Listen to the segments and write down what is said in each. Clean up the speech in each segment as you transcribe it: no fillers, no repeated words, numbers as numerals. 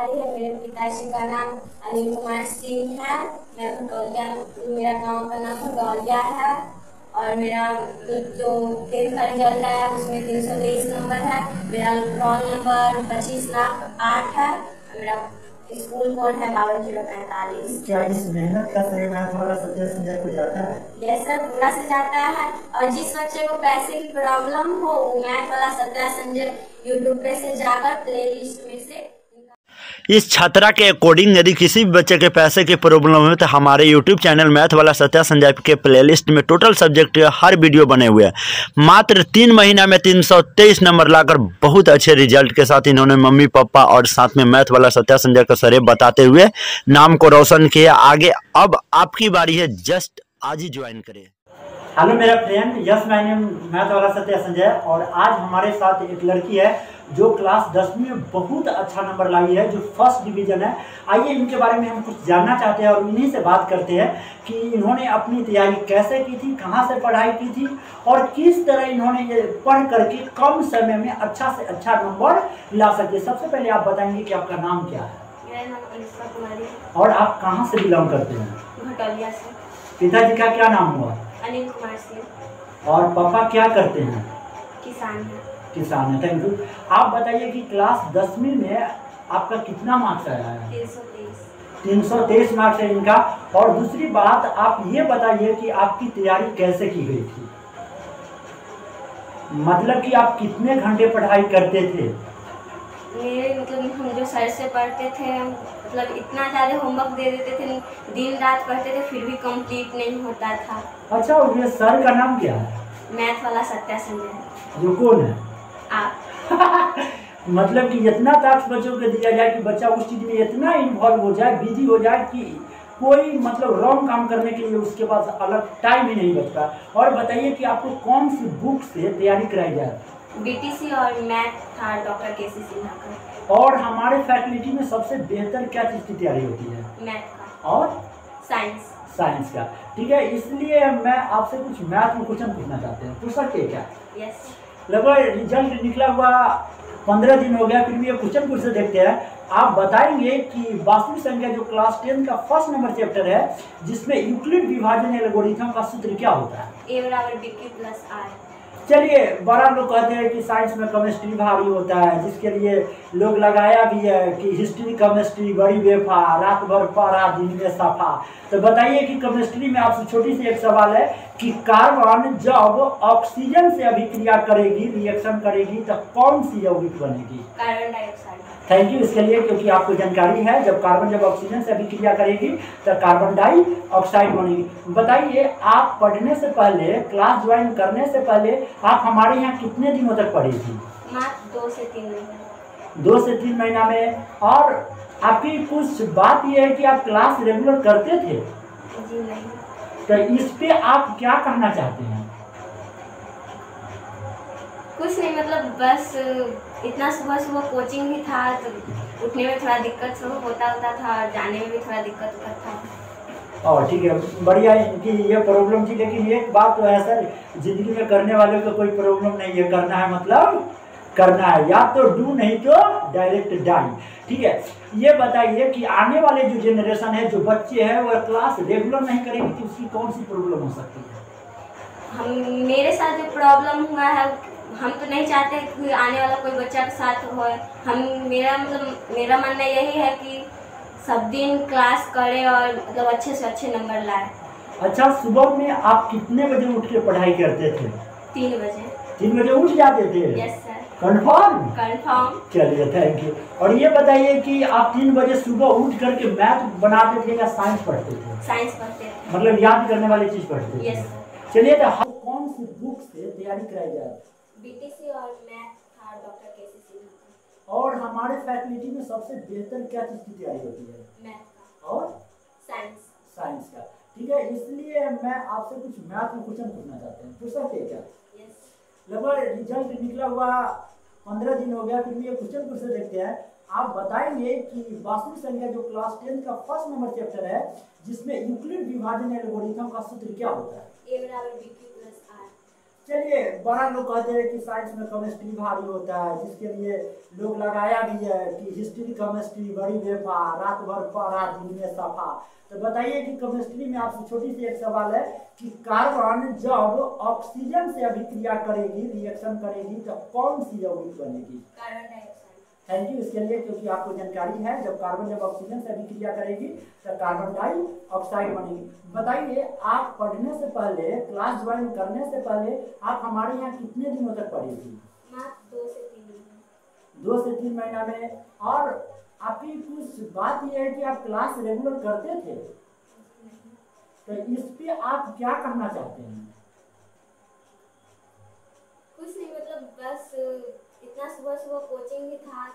मेरे पिताजी का नाम अनिल कुमार सिंह है। मैं भटौलिया, मेरा गांव का नाम भटौलिया है और मेरा जो 10th का रिजल्ट है उसमें 323 नंबर है। मेरा रोल नंबर 25,08 है। मेरा स्कूल कोड है 5245। क्या इस मेहनत का श्रेय मैथ वाला संजय को जाता है? यस सर, पूरा से जाता है। और जिस बच्चे को पैसे की प्रॉब्लम हो वो मैथ वाला संजय यूट्यूब पे से जाकर प्ले लिस्ट में से इस छात्रा के अकॉर्डिंग यदि किसी भी बच्चे के पैसे की प्रॉब्लम है तो हमारे यूट्यूब चैनल मैथ वाला सत्या संजय के प्लेलिस्ट में टोटल सब्जेक्ट हर वीडियो बने हुए हैं। मात्र 3 महीना में 323 नंबर लाकर बहुत अच्छे रिजल्ट के साथ इन्होंने मम्मी पापा और साथ में मैथ वाला सत्या संजय का सरेब बताते हुए नाम को रोशन किया। आगे अब आपकी बारी है, जस्ट आज ही ज्वाइन करें। हेलो मेरा friend, yes my name math वाला सत्या संजय। और आज हमारे साथ एक लड़की है जो क्लास 10वीं में बहुत अच्छा नंबर लाई है, जो फर्स्ट डिवीजन है। आइए इनके बारे में हम कुछ जानना चाहते हैं और इन्हीं से बात करते हैं कि इन्होंने अपनी तैयारी कैसे की थी, कहां से पढ़ाई की थी और किस तरह इन्होंने ये पढ़ करके कम समय में अच्छा से अच्छा नंबर ला सके। सबसे पहले आप बताएंगे कि आपका नाम क्या है? मेरा नाम अनिशा कुमारी है। और आप कहाँ से बिलोंग करते हैं? भटौलिया से। पिताजी का क्या नाम हुआ? अनिल कुमार सिंह। और पापा क्या करते हैं? किसान है। किसान है, थैंक यू। आप बताइए कि क्लास 10वीं में आपका कितना मार्क्स आया है? 323 मार्क्स है इनका। और दूसरी बात आप ये बताइए कि आपकी तैयारी कैसे की गई थी, मतलब कि आप कितने घंटे पढ़ाई करते थे? मेरे मतलब हम जो सर से पढ़ते थे, मतलब इतना ज़्यादा होमवर्क दे देते थे, दिन रात पढ़ते थे फिर भी कंप्लीट नहीं होता था। अच्छा, और ये सर का नाम क्या है? मैथ वाला सत्या संजय। जो कौन है? आप। मतलब कि इतना टास्क बच्चों को दिया जाए कि बच्चा उस चीज में इतना इन्वॉल्व हो जाए, बिजी हो जाए कि कोई मतलब रॉन्ग काम करने के लिए उसके पास अलग टाइम ही नहीं बचता। और बताइए कि आपको कौन सी बुक से तैयारी कराई जाए? बीटीसी और मैथ था डॉक्टर केसी सिन्हा का। और हमारे फैकल्टी में सबसे बेहतर क्या चीज़ की तैयारी होती है? मैथ का और साइंस का। ठीक है, इसलिए मैं आपसे कुछ मैथ में क्वेश्चन पूछना चाहते हैं, पूछ सकते हैं क्या? यस। लगभग रिजल्ट निकला हुआ 15 दिन हो गया, फिर भी ये क्वेश्चन पूछ से देखते हैं। आप बताएंगे कि वास्तविक संख्या जो क्लास 10 का फर्स्ट नंबर चैप्टर है जिसमें यूक्लिड विभाजन एल्गोरिथम का सूत्र क्या होता है? A बराबर BQ प्लस R। चलिए, बड़ा लोग कहते हैं कि साइंस में केमिस्ट्री भारी होता है, जिसके लिए लोग लगाया भी है कि हिस्ट्री केमिस्ट्री बड़ी बेफा, रात भर पढ़ा दिन में सफा। तो बताइए कि केमिस्ट्री में आपसे छोटी सी एक सवाल है कि कार्बन जब ऑक्सीजन से अभिक्रिया करेगी, रिएक्शन करेगी, तो कौन सी यौगिक बनेगी? Carbon dioxide. थैंक यू इसके लिए, क्योंकि आपको जानकारी है जब कार्बन जब ऑक्सीजन से अभिक्रिया करेगी तो कार्बन डाइऑक्साइड बनेगी। बताइए, आप पढ़ने से पहले, क्लास ज्वाइन करने से पहले आप हमारे यहाँ कितने दिनों तक पढ़ी थी? मात्र 2 से 3 महीने। 2 से 3 महीना में। और आपकी कुछ बात यह है कि आप क्लास रेगुलर करते थे? जी नहीं। तो इस पे आप क्या कहना चाहते हैं? कुछ नहीं, मतलब बस इतना सुबह सुबह कोचिंग भी था तो उठने में थोड़ा दिक्कत सब होता था और जाने में भी थोड़ा दिक्कत होता था। और ठीक है, बढ़िया है इनकी ये प्रॉब्लम थी। लेकिन एक बात तो है सर, जिंदगी में करने वाले को कोई प्रॉब्लम नहीं है, करना है मतलब करना है, या तो डू नहीं तो डायरेक्ट डाई। ठीक है, ये बताइए कि आने वाले जो जनरेशन है, जो बच्चे हैं, वो क्लास रेगुलर नहीं करेंगे तो उसकी कौन सी प्रॉब्लम हो सकती है? मेरे साथ जो प्रॉब्लम हुआ है, हम तो नहीं चाहते कि आने वाला कोई बच्चा के साथ हो। मेरा मानना यही है कि सब दिन क्लास करें और मतलब अच्छे से अच्छे नंबर लाए। अच्छा, सुबह में आप कितने बजे उठ के पढ़ाई करते थे? 3 बजे। 3 बजे उठ जाते थे? Yes sir. कंफर्म? चलिए, थैंक यू। और ये बताइए कि आप 3 बजे सुबह उठ करके मैथ बनाते थे या साइंस पढ़ते थे? साइंस पढ़ते थे। मतलब याद करने वाली चीज पढ़ते थे? यस। चलिए, तो हम कौन सी बुक से तैयारी कराई जाए? बीटीसी और मैथ था डॉक्टर केसी सिन्हा। और हमारे फैकल्टी में सबसे बेहतर क्या चीज की तैयारी होती है? मैथ और साइंस का। ठीक है, इसलिए मैं आपसे कुछ मैथ में क्वेश्चन पूछना चाहते हैं, पूछ सकते हैं क्या? यस। लगभग रिजल्ट निकला हुआ 15 दिन हो गया, फिर भी ये क्वेश्चन पूछ से देखते हैं। आप बताएंगे कि वास्तविक संख्या जो क्लास 10 का फर्स्ट नंबर चैप्टर है जिसमें यूक्लिड विभाजन एल्गोरिथम का सूत्र क्या होता है? A बराबर BQ प्लस R। चलिए, बड़ा लोग कहते हैं कि साइंस में केमिस्ट्री भारी होता है, जिसके लिए लोग लगाया भी है कि हिस्ट्री केमिस्ट्री बड़ी बेकार, रात भर पढ़ा दिन में सफा। तो बताइए कि केमिस्ट्री में आपसे छोटी सी एक सवाल है कि कार्बन जब ऑक्सीजन से अभिक्रिया करेगी, रिएक्शन करेगी, तो कौन सी यौगिक बनेगी? Carbon dioxide. थैंक यू इसके लिए, क्योंकि आपको जानकारी है जब कार्बन जब ऑक्सीजन से अभिक्रिया करेगी तो कार्बन डाइऑक्साइड बनेगी। बताइए, आप पढ़ने से पहले, क्लास ज्वाइन करने से पहले आप हमारे यहाँ कितने दिनों तक पढ़ी थी? मात्र 2 से 3 दिन। 2 से 3 महीना में। और आपकी कुछ बात यह है कि आप क्लास रेगुलर करते थे, तो इस पे आप क्या कहना चाहते हैं? कुछ नहीं, मतलब बस इतना सुबह सुबह कोचिंग भी था,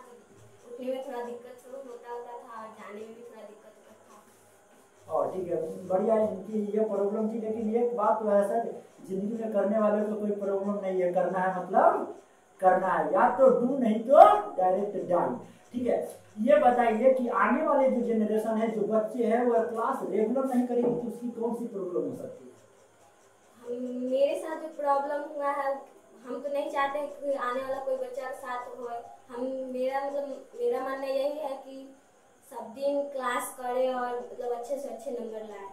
उठने में थोड़ा दिक्कत होता था, जाने में भी थोड़ा दिक्कत होता था। और ठीक है, बढ़िया। इनकी ये प्रॉब्लम थी, लेकिन एक बात तो है सर, जिंदगी में करने वाले को कोई प्रॉब्लम नहीं है। करना है मतलब करना है, या तो डू नहीं तो डायरेक्ट डाई। ठीक है, ये बताइए कि आने वाले जो जनरेशन है, जो बच्चे हैं, वो क्लास रेगुलर नहीं करेंगे तो उसकी कौन सी प्रॉब्लम हो सकती है? मेरे साथ जो प्रॉब्लम हुआ है, हम तो नहीं चाहते कि आने वाला कोई बच्चा साथ हो। मेरा मानना यही है कि सब दिन क्लास करे और मतलब अच्छे से अच्छे नंबर लाए।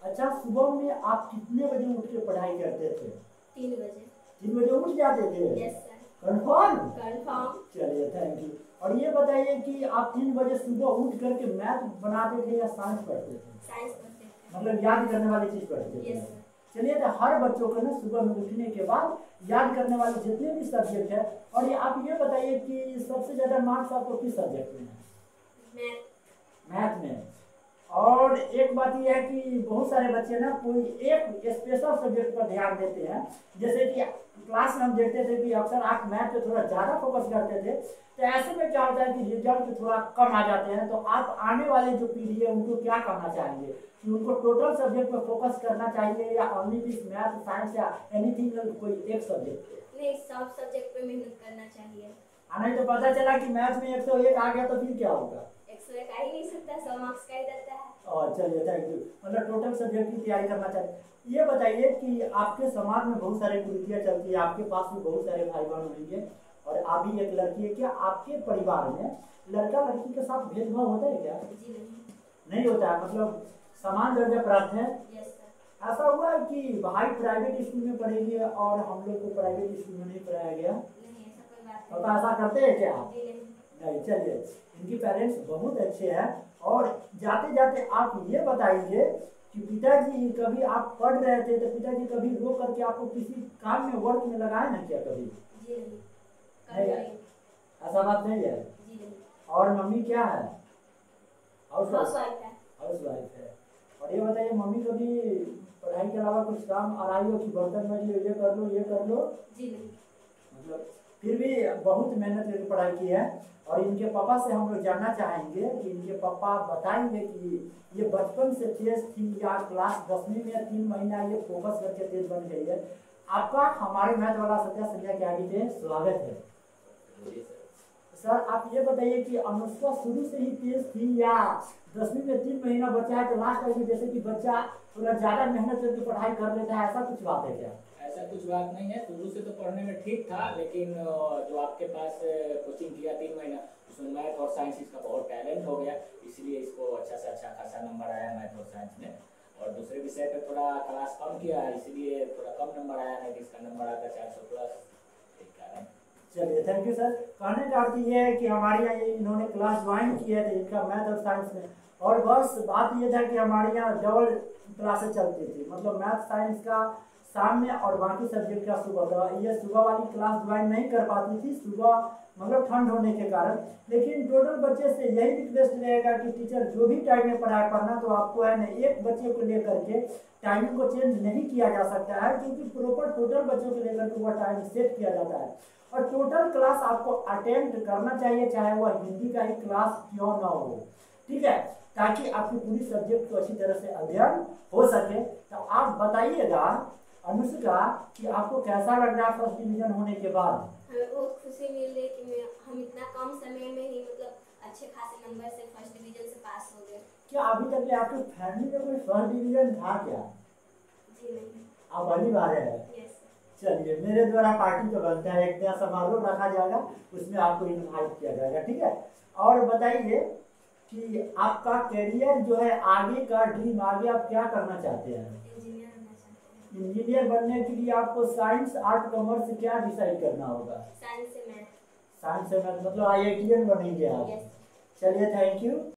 अच्छा, सुबह में आप कितने बजे उठ के पढ़ाई करते थे? 3 बजे। 3 बजे उठ जाते थे? Yes sir. कंफर्म? कंफर्म। चलिए, थैंक यू। और ये बताइए कि आप 3 बजे सुबह उठ करके मैथ बनाते थे या साइंस पढ़ते थे? साइंस पढ़ते थे। मतलब याद करने वाली चीज पढ़ते थे? Yes sir. चलिए, तो हर बच्चों को ना सुबह में उठने के बाद याद करने वाले जितने भी सब्जेक्ट है, और ये आप ये बताइए कि सबसे ज्यादा मार्क्स आपको किस सब्जेक्ट में है? मैथ में। और एक बात यह है कि बहुत सारे बच्चे ना कोई एक स्पेशल सब्जेक्ट पर ध्यान देते हैं। जैसे कि क्लास में हम देखते थे कि अक्सर आप मैथ पे थोड़ा ज्यादा फोकस करते थे, तो ऐसे में क्या होता है कि रिजल्ट थोड़ा कम आ जाते हैं। तो आप आने वाले जो पीढ़ी है उनको क्या कहना चाहेंगे कि उनको टोटल सब्जेक्ट पर फोकस करना चाहिए या ओनली दिस मैथ, साइंस या एनीथिंग, कोई एक सब्जेक्ट पे? नहीं, सब सब्जेक्ट पे मेहनत करना चाहिए। नहीं तो पता चला कि मैथ में 101 आ गया तो फिर क्या होगा? 101 आ ही नहीं सकता, 100 मार्क्स का ही रहता है। और चलिए, थैंक यू। मतलब टोटल सब्जेक्ट की तैयारी करना चाहिए। ये बताइए कि आपके समाज में बहुत सारे कुरीतियाँ चलती है, आपके पास भी बहुत सारे भाई बहन होंगे और आप भी एक लड़की है। क्या आपके परिवार में लड़का लड़की के साथ भेदभाव होता है क्या? जी नहीं होता है, मतलब समान दर्जा प्राप्त है? Yes sir. ऐसा हुआ है कि भाई प्राइवेट स्कूल में पढ़ेगी और हम लोग को प्राइवेट स्कूल में नहीं पढ़ाया गया? नहीं, ऐसा कोई बात तो ऐसा करते हैं क्या? नहीं। नहीं। चलिए, इनकी पेरेंट्स बहुत अच्छे हैं। और जाते जाते आप ये बताइए कि पिताजी कभी आप पढ़ रहे थे तो पिताजी कभी रो करके आपको किसी काम में, वर्क में लगाए ना क्या कभी? जी नहीं, ऐसा बात नहीं है? जी नहीं। और मम्मी क्या है? हाउसवाइफ है। हाउसवाइफ है। और ये बताइए, मम्मी कभी पढ़ाई के अलावा कुछ काम आ रही हो कि बर्तन मज लो, ये कर लो, ये कर लो? जी नहीं। मतलब फिर भी बहुत मेहनत करके पढ़ाई की है। और इनके पापा से हम लोग जानना चाहेंगे कि इनके पापा बताएंगे कि ये बचपन से तेज थी या क्लास 10वीं में 3 महीना ये फोकस करके तेज बन गई है। आपका हमारे मैथ वाला सत्या संध्या के आगे पे स्वागत है। सर, आप ये बताइए कि अनुष्का शुरू से ही तेज थी या 10वीं में 3 महीना बचा है तो लास्ट टाइम जैसे कि बच्चा थोड़ा ज्यादा मेहनत करके पढ़ाई कर लेता है, ऐसा कुछ बात है क्या? ऐसा कुछ बात नहीं है, शुरू से तो पढ़ने में ठीक था, लेकिन जो आपके पास कोचिंग किया 3 महीना, उसमें मैथ और साइंस इसका बहुत टैलेंट हो गया, इसलिए इसको अच्छा से अच्छा खासा नंबर आया मैथ और साइंस में। और दूसरे विषय पे थोड़ा क्लास कम किया, इसलिए थोड़ा कम नंबर आया, नहीं इसका नंबर आता 400 प्लस। चलिए, थैंक यू सर। कहने का अर्थ ये है कि हमारे यहाँ इन्होंने क्लास ज्वाइन की है इनका मैथ और साइंस में, और बस बात ये था कि हमारे यहाँ डबल क्लासेस चलती थी, मतलब मैथ साइंस का शाम में और बाकी सब्जेक्ट का सुबह का। ये सुबह वाली क्लास ज्वाइन नहीं कर पाती थी, सुबह मतलब ठंड होने के कारण। लेकिन टोटल बच्चे से यही रिक्वेस्ट रहेगा कि टीचर जो भी टाइम में पढ़ाई करना, तो आपको है ना एक बच्चे को लेकर के टाइमिंग को चेंज नहीं किया जा सकता है, क्योंकि प्रॉपर टोटल बच्चों को लेकर के वह टाइम सेट किया जाता है। और टोटल क्लास आपको अटेंड करना चाहिए, चाहे वह हिंदी का ही क्लास क्यों ना हो, ठीक है, ताकि आपकी पूरी सब्जेक्ट को अच्छी तरह से अध्ययन हो सके। तो आप बताइएगा अनुष्का कि आपको कैसा लग रहा है फर्स्ट डिवीजन होने के बाद? हमें बहुत खुशी मिल रही कि हम इतना कम समय में ही मतलब अच्छे खासे नंबर से फर्स्ट डिवीजन से पास हो गए। क्या अभी तक के आपके फैमिली में कोई फर्स्ट डिवीजन था क्या? जी नहीं। आप पहली बार है? यस। चलिए, मेरे द्वारा पार्टी तो बनता है, एक नया समारोह रखा जाएगा, उसमें आपको इनवाइट किया जाएगा, ठीक है। और बताइए कि आपका करियर जो है, आगे का ड्रीम, आगे आप क्या करना चाहते हैं? इंजीनियर बनने के लिए आपको साइंस, आर्ट, कॉमर्स से क्या डिसाइड करना होगा? साइंस से मैथ। साइंस से मैथ, मतलब IITian बनेंगे आप। चलिए, थैंक यू।